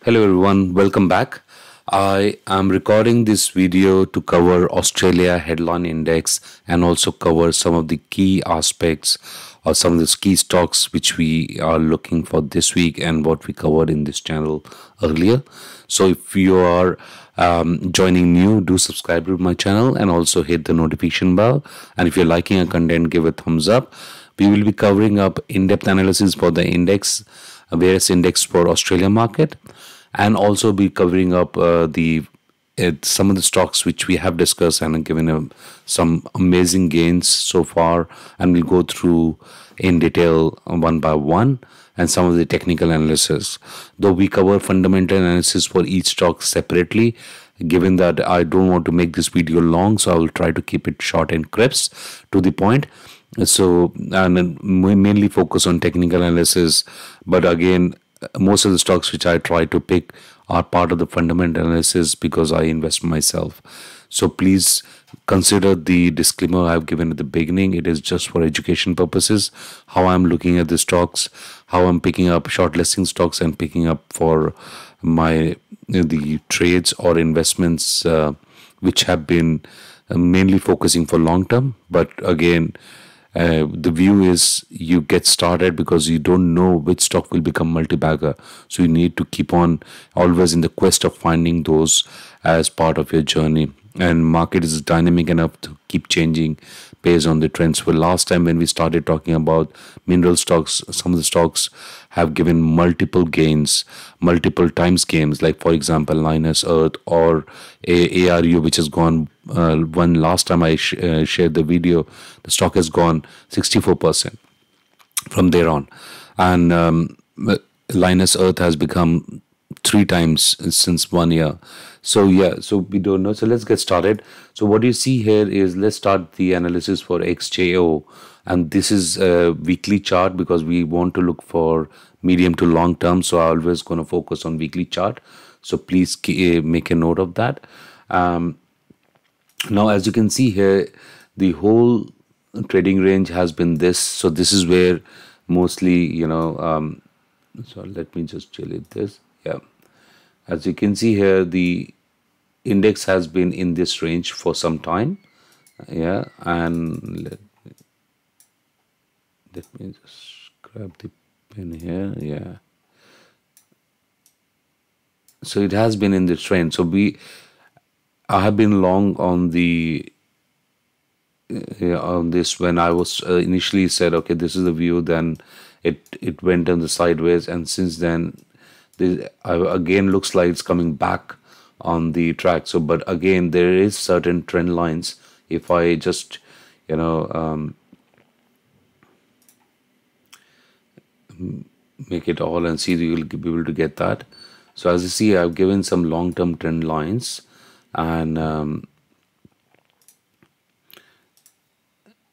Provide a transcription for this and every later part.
Hello everyone, welcome back. I am recording this video to cover Australia headline index and also cover some of the key aspects or some of the key stocks which we are looking for this week and what we covered in this channel earlier. So if you are joining new, do subscribe to my channel and also hit the notification bell. And if you're liking our content, give a thumbs up. We will be covering up in-depth analysis for the index, various index for Australia market, and also be covering up some of the stocks which we have discussed and given some amazing gains so far, and we'll go through in detail one by one and some of the technical analysis. Though we cover fundamental analysis for each stock separately, given that I don't want to make this video long, so I will try to keep it short and crisp to the point. So, and then we mainly focus on technical analysis, but again, most of the stocks which I try to pick are part of the fundamental analysis because I invest myself. So please consider the disclaimer I've given at the beginning. It is just for education purposes, how I'm looking at the stocks, how I'm picking up shortlisting stocks and picking up for my the trades or investments which have been mainly focusing for long term. But again, the view is you get started because you don't know which stock will become multi-bagger. So you need to keep on always in the quest of finding those as part of your journey. And market is dynamic enough to keep changing based on the trends. Well, last time when we started talking about mineral stocks, some of the stocks have given multiple gains, multiple times gains, like for example, Linus Earth or ARU, which has gone, one last time I shared the video, the stock has gone 64% from there on. And Linus Earth has become 3 times since 1 year. So yeah, so we don't know. So let's get started. So what you see here is, let's start the analysis for XJO, and this is a weekly chart because we want to look for medium to long term. So I'm always going to focus on weekly chart. So please make a note of that. Now, as you can see here, the whole trading range has been this. So this is where mostly, so let me just delete this. Yeah. As you can see here, the index has been in this range for some time. Yeah, and let me just grab the pen here. Yeah. So it has been in this trend. So I have been long on on this when I was initially said, okay, this is the view. Then it went on the sideways, and since then, again looks like it's coming back on the track. So but again, there is certain trend lines. If I just make it all and see, you will be able to get that. So as you see, I've given some long-term trend lines, and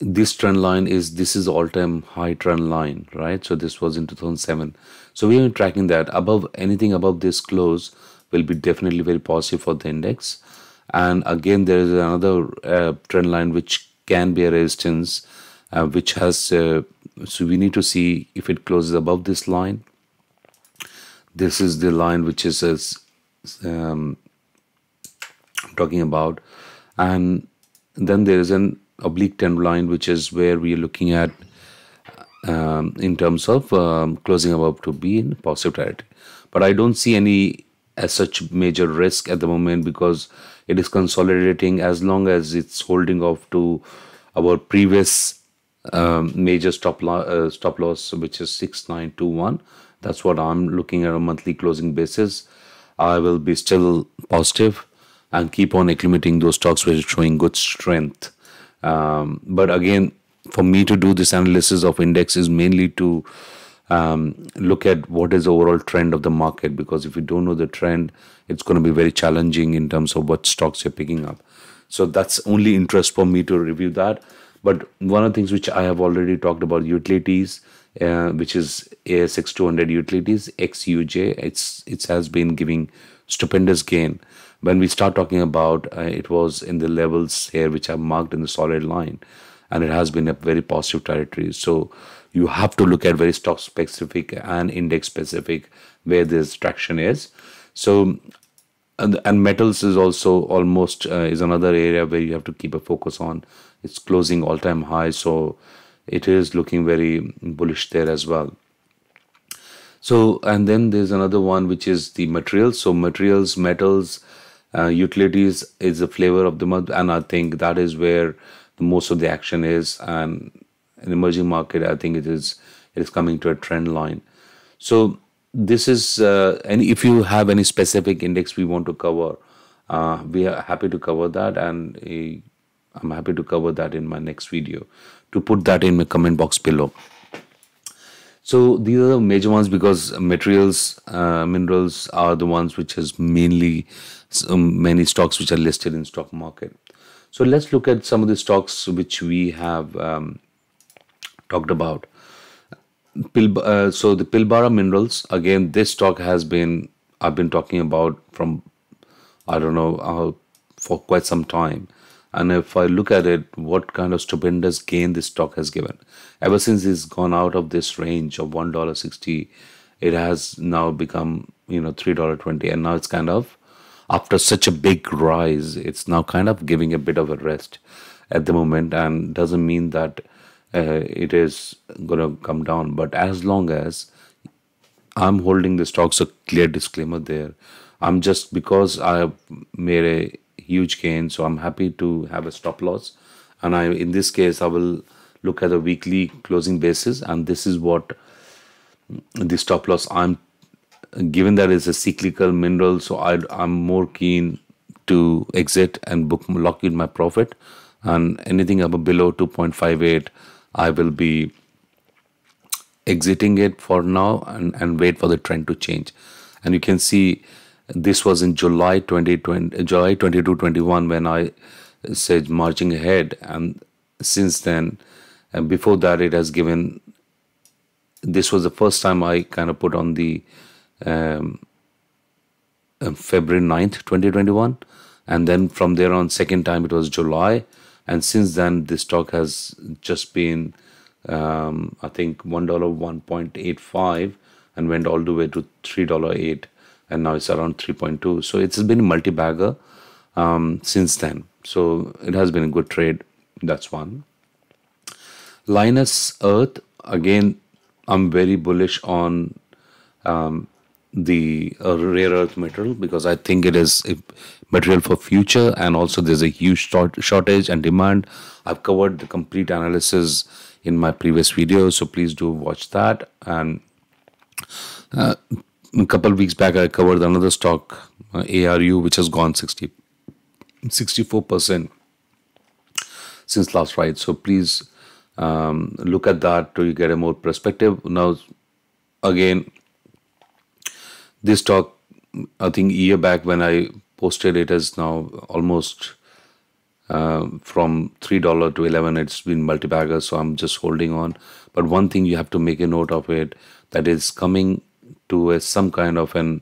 this trend line this is all-time high trend line, right? So this was in 2007. So we are tracking that. Anything above this close will be definitely very positive for the index. And again, there is another trend line which can be a resistance, which has so we need to see if it closes above this line. This is the line which is I'm talking about, and then there is an oblique trend line, which is where we are looking at in terms of closing above to be in positive territory. But I don't see any as such major risk at the moment because it is consolidating. As long as it's holding off to our previous major stop loss, which is 6921. That's what I'm looking at a monthly closing basis. I will be still positive and keep on acclimating those stocks which are showing good strength. But again, for me to do this analysis of index is mainly to look at what is the overall trend of the market, because if you don't know the trend, it's going to be very challenging in terms of what stocks you're picking up. So that's only interest for me to review that. But one of the things which I have already talked about, utilities, which is ASX 200 utilities, XUJ, it has been giving stupendous gain. When we start talking about it was in the levels here which are marked in the solid line, and it has been a very positive territory. So you have to look at very stock specific and index specific where this traction is. So and metals is also almost is another area where you have to keep a focus on. It's closing all-time high, so it is looking very bullish there as well. So, and then there's another one which is the materials. So materials, metals, utilities is the flavor of the month, and I think that is where the most of the action is. And in emerging market, I think it is coming to a trend line. So this is and if you have any specific index we want to cover, we are happy to cover that, and I'm happy to cover that in my next video. To put that in the comment box below. So these are the major ones because materials, minerals are the ones which has mainly many stocks which are listed in stock market. So let's look at some of the stocks which we have talked about. So the Pilbara Minerals, again, this stock has been, I've been talking about from, I don't know, for quite some time. And if I look at it, what kind of stupendous gain this stock has given. Ever since it's gone out of this range of $1.60, it has now become, $3.20. And now it's kind of, after such a big rise, it's now kind of giving a bit of a rest at the moment, and doesn't mean that it is going to come down. But as long as I'm holding the stocks, a clear disclaimer there. I'm just, because I have made a huge gain, so I'm happy to have a stop loss. And in this case, I will look at a weekly closing basis, and this is what the stop loss I'm given, that is a cyclical mineral. So I'm more keen to exit and lock in my profit, and anything above below 2.58, I will be exiting it for now and wait for the trend to change. And you can see this was in July 2020, July 22-21 when I said marching ahead, and since then, and before that, it has given. This was the first time I kind of put on the February 9th, 2021, and then from there on, second time it was July, and since then this stock has just been I think $1.85 and went all the way to $3.08, and now it's around 3.2. So it's been a multi-bagger since then. So it has been a good trade. That's one. Linus Earth, again, I'm very bullish on the rare earth material, because I think it is a material for future, and also there's a huge shortage and demand. I've covered the complete analysis in my previous video, so please do watch that. And a couple of weeks back, I covered another stock, ARU, which has gone 64% since last ride. So please look at that to get a more perspective. Now, again, this stock, I think a year back when I posted it, is now almost from $3 to $11. It's been multi-bagger, so I'm just holding on. But one thing you have to make a note of it, that is coming to some kind of an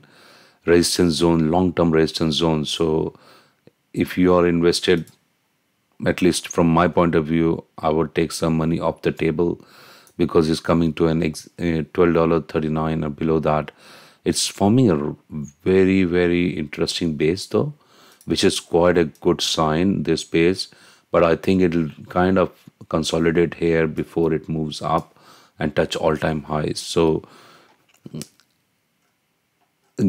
resistance zone, long-term resistance zone. So if you are invested, at least from my point of view, I would take some money off the table, because it's coming to an $12.39 or below that. It's forming a very, very interesting base though, which is quite a good sign, this base. But I think it'll kind of consolidate here before it moves up and touch all-time highs. So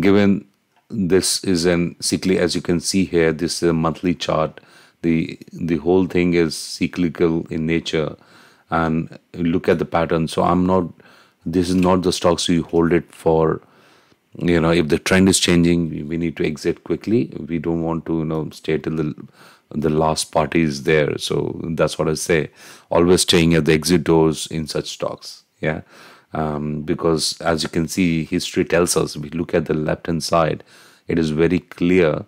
given this is an cyclical, as you can see here, this is a monthly chart. The whole thing is cyclical in nature, and look at the pattern. So this is not the stocks you hold it for. If the trend is changing, we need to exit quickly. We don't want to, stay till the last party is there. So that's what I say. Always staying at the exit doors in such stocks. Yeah. Because as you can see, history tells us, we look at the left-hand side, it is very clear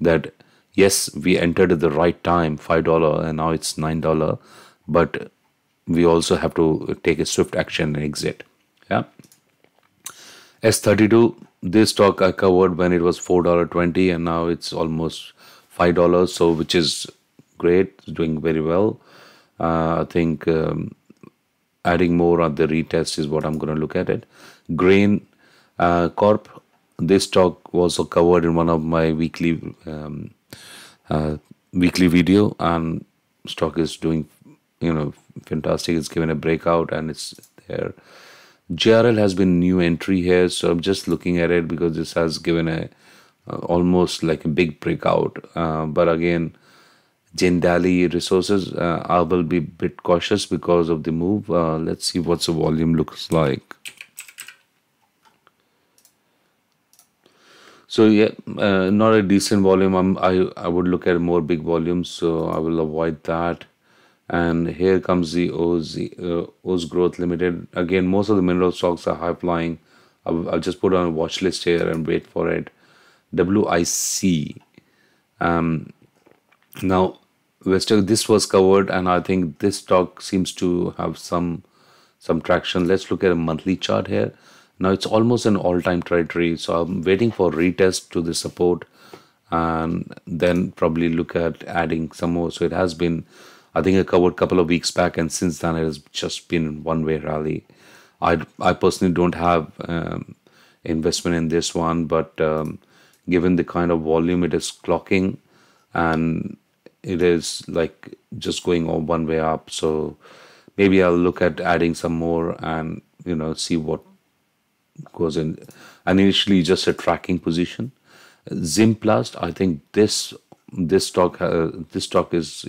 that, yes, we entered at the right time, $5, and now it's $9. But we also have to take a swift action and exit. Yeah. S32, this stock I covered when it was $4.20, and now it's almost $5. So which is great, it's doing very well. I think adding more on the retest is what I'm going to look at it. Grain Corp, this stock was covered in one of my uh, weekly video, and stock is doing, fantastic. It's given a breakout and it's there. JRL has been new entry here, so I'm just looking at it because this has given a almost like a big breakout. But again, Jindali Resources, I will be a bit cautious because of the move. Let's see what the volume looks like. So yeah, not a decent volume. I would look at more big volumes, so I will avoid that. And here comes the Oz Growth Limited. Again, most of the mineral stocks are high flying. I'll just put on a watch list here and wait for it. WIC. Now, Wester, this was covered, and I think this stock seems to have some traction. Let's look at a monthly chart here. Now it's almost an all-time territory, so I'm waiting for retest to the support, and then probably look at adding some more. So it has been, I think, I covered a couple of weeks back, and since then it has just been one-way rally. I personally don't have investment in this one, but given the kind of volume it is clocking, and it is like just going on one way up, so maybe I'll look at adding some more and see what goes in. And initially just a tracking position. Zimplast, I think this stock is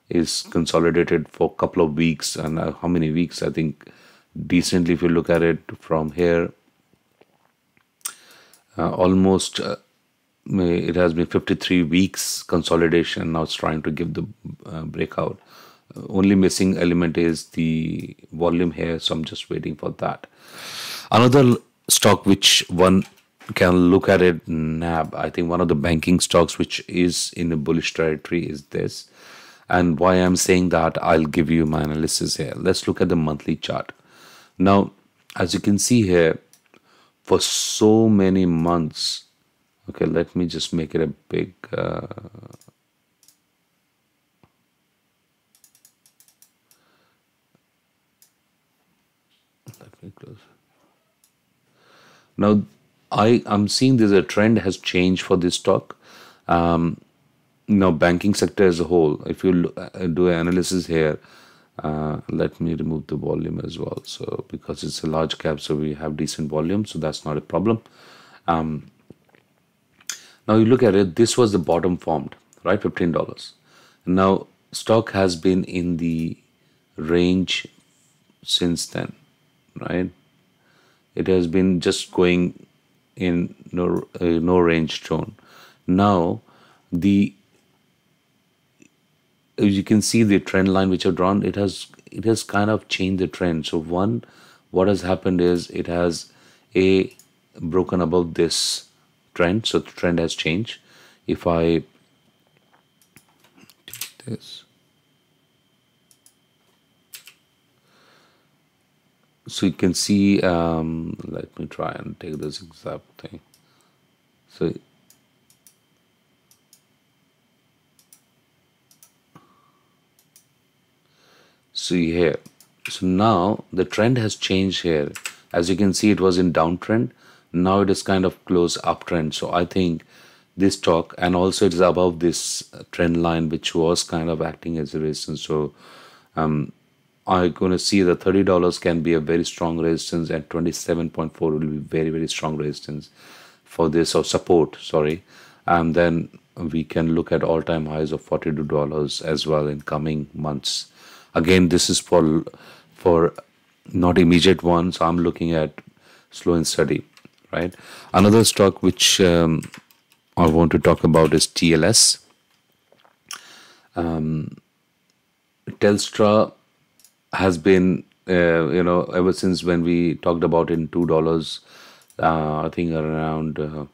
is consolidated for a couple of weeks, and how many weeks? I think decently, if you look at it from here, almost it has been 53 weeks consolidation. Now it's trying to give the breakout. Only missing element is the volume here, so I'm just waiting for that. Another stock which one can look at it, NAB. I think one of the banking stocks which is in a bullish territory is this. And why I'm saying that, I'll give you my analysis here. Let's look at the monthly chart. Now, as you can see here, for so many months, okay, let me just make it a big let me close. Now I'm seeing there's a trend has changed for this stock. Now banking sector as a whole, if you do an analysis here, let me remove the volume as well, so because it's a large cap, so we have decent volume, so that's not a problem. Now you look at it, this was the bottom formed, right? $15. Now stock has been in the range since then, right? It has been just going in no range zone. Now the you can see the trend line which I've drawn. It has kind of changed the trend. So one, what has happened is it has broken above this trend, so the trend has changed. If I take this, so you can see, let me try and take this exact thing. So here, so now the trend has changed here. As you can see, it was in downtrend. Now it is kind of close uptrend. So I think this stock, and also it is above this trend line, which was kind of acting as a resistance. So I'm going to see that $30 can be a very strong resistance, and 27.4 will be very, very strong resistance for this, or support, sorry. And then we can look at all-time highs of $42 as well in coming months. Again, this is for not immediate one, so I'm looking at slow and steady, right? Another stock which I want to talk about is TLS. Telstra has been, ever since when we talked about it in $2, I think around,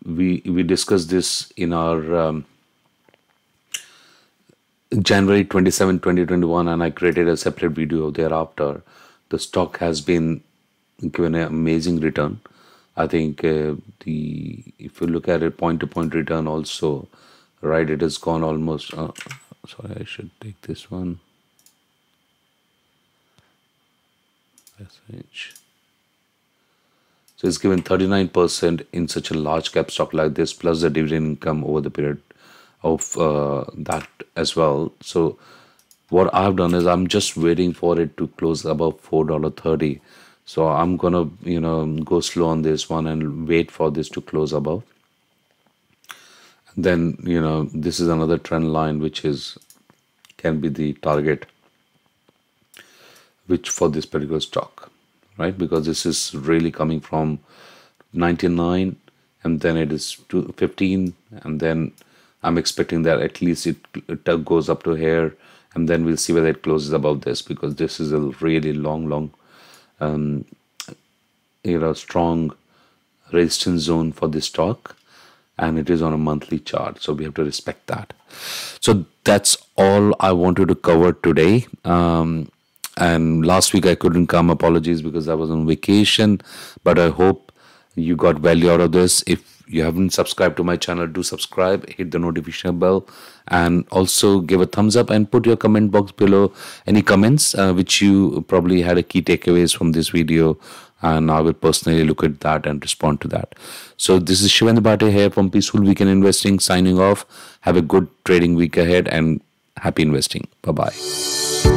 we discussed this in our January 27, 2021, and I created a separate video thereafter. The stock has been given an amazing return. I think if you look at it, point-to-point return also, right, it has gone almost, sorry, I should take this one. SH. So it's given 39% in such a large cap stock like this, plus the dividend income over the period of that as well. So what I've done is I'm just waiting for it to close above $4.30. So I'm gonna, go slow on this one and wait for this to close above. Then, this is another trend line which is can be the target, which for this particular stock, right? Because this is really coming from 99 and then it is to 15, and then I'm expecting that at least it goes up to here, and then we'll see whether it closes above this, because this is a really long strong resistance zone for this stock, and it is on a monthly chart, so we have to respect that. So that's all I wanted to cover today. And last week I couldn't come, apologies, because I was on vacation, but I hope you got value out of this. If you haven't subscribed to my channel, do subscribe, hit the notification bell, and also give a thumbs up and put your comment box below any comments which you probably had a key takeaways from this video, and I will personally look at that and respond to that. So this is Shivendra Bhatia here from Peaceful Weekend Investing, signing off. Have a good trading week ahead and happy investing. Bye-bye.